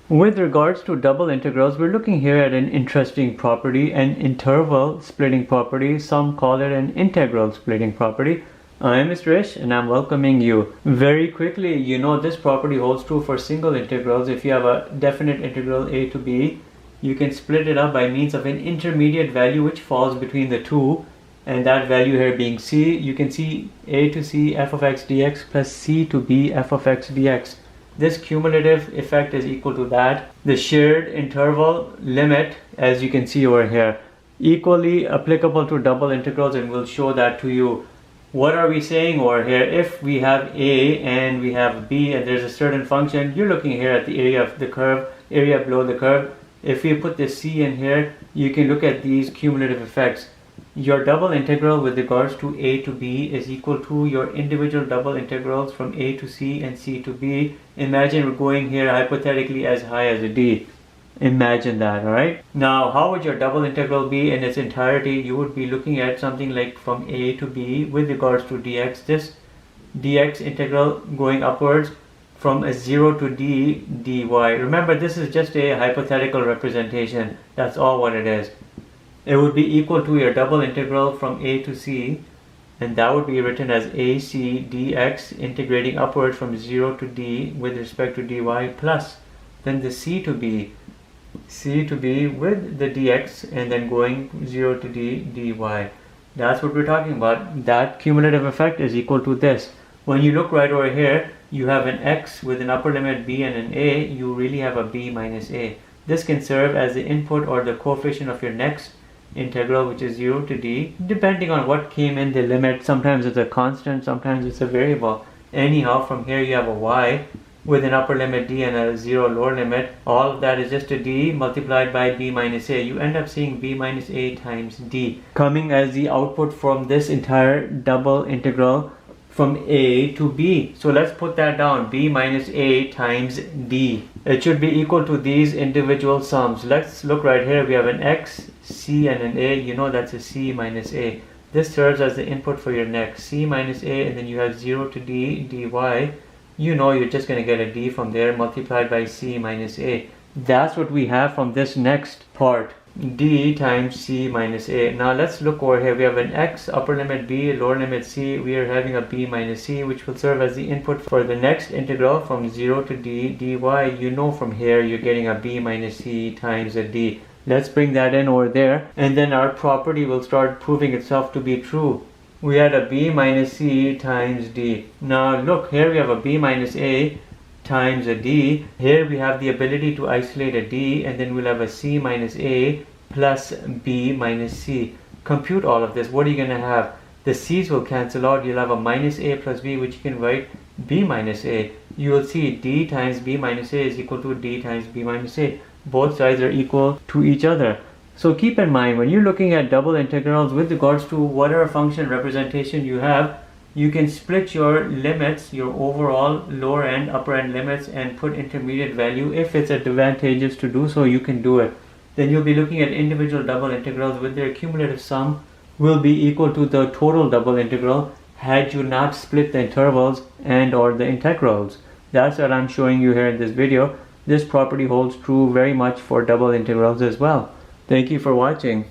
With regards to double integrals, we're looking here at an interesting property, an interval splitting property. Some call it an integral splitting property. I'm Mr. Ish and I'm welcoming you. Very quickly, you know this property holds true for single integrals. If you have a definite integral a to b, you can split it up by means of an intermediate value which falls between the two, and that value here being c. You can see a to c f of x dx plus c to b f of x dx. This cumulative effect is equal to that. The shared interval limit, as you can see over here, equally applicable to double integrals, and we'll show that to you. What are we saying over here? If we have a and we have b and there's a certain function, you're looking here at the area of the curve, area below the curve. If we put the c in here, you can look at these cumulative effects. Your double integral with regards to a to b is equal to your individual double integrals from a to c and c to b. Imagine we're going here hypothetically as high as a d. Imagine that, alright? Now, how would your double integral be in its entirety? You would be looking at something like from a to b with regards to dx. This dx integral going upwards from a 0 to d dy. Remember, this is just a hypothetical representation. That's all what it is. It would be equal to your double integral from a to c, and that would be written as ac dx integrating upward from 0 to d with respect to dy, plus then the c to b with the dx and then going 0 to d dy. That's what we're talking about. That cumulative effect is equal to this. When you look right over here, you have an x with an upper limit b and an a. You really have a b minus a. This can serve as the input or the coefficient of your next integral, which is 0 to d, depending on what came in the limit. Sometimes it's a constant, sometimes it's a variable. Anyhow, from here you have a y with an upper limit d and a 0 lower limit. All of that is just a d multiplied by b minus a. You end up seeing b minus a times d coming as the output from this entire double integral from a to b. So let's put that down, b minus a times d. It should be equal to these individual sums. Let's look right here. We have an x, c and an a. You know that's a c minus a. This serves as the input for your next c minus a, and then you have 0 to d dy. You know you're just going to get a d from there multiplied by c minus a. That's what we have from this next part, d times c minus a. Now let's look over here. We have an x, upper limit b, lower limit c. We are having a b minus c, which will serve as the input for the next integral from 0 to d dy. You know from here you're getting a b minus c times a d. Let's bring that in over there, and then our property will start proving itself to be true. We had a b minus c times d. Now look, here we have a b minus a times a d. Here we have the ability to isolate a d, and then we'll have a c minus a plus b minus c. Compute all of this. What are you going to have? The c's will cancel out. You'll have a minus a plus b, which you can write b minus a. You will see d times b minus a is equal to d times b minus a. Both sides are equal to each other. So keep in mind, when you're looking at double integrals with regards to whatever function representation you have, you can split your limits, your overall lower end, upper end limits, and put intermediate value. If it's advantageous to do so, you can do it. Then you'll be looking at individual double integrals with their cumulative sum will be equal to the total double integral had you not split the intervals and or the integrals. That's what I'm showing you here in this video. This property holds true very much for double integrals as well. Thank you for watching.